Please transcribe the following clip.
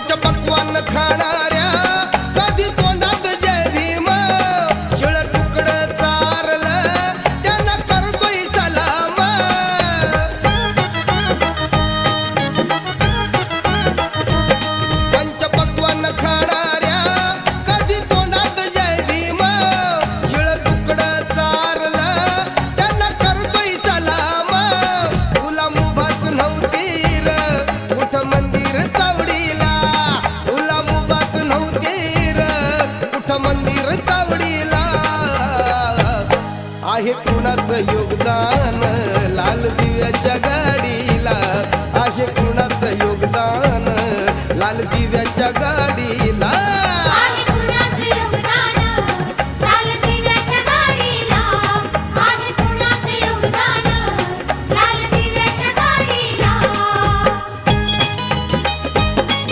पंचपक्वान्न खाणाऱ्या कधी तोंडात जय भीम शिळ तुकडं चारलं त्यांना करतोय सलाम पंचपक्वान्न खाणाऱ्या कधी तोंडात जय भीम शिळ तुकडं चारलं त्यांना करतोय सलाम तुला मुभात नव्हती र उठ मंदिर चावडीला तुला मुभात नव्हती र उठ मंदिर चावडीला आहे कुणाचं योगदान लाल दिव्याच्या गाडीला आहे कुणाचं योगदान लाल दिव्याच्या गाडीला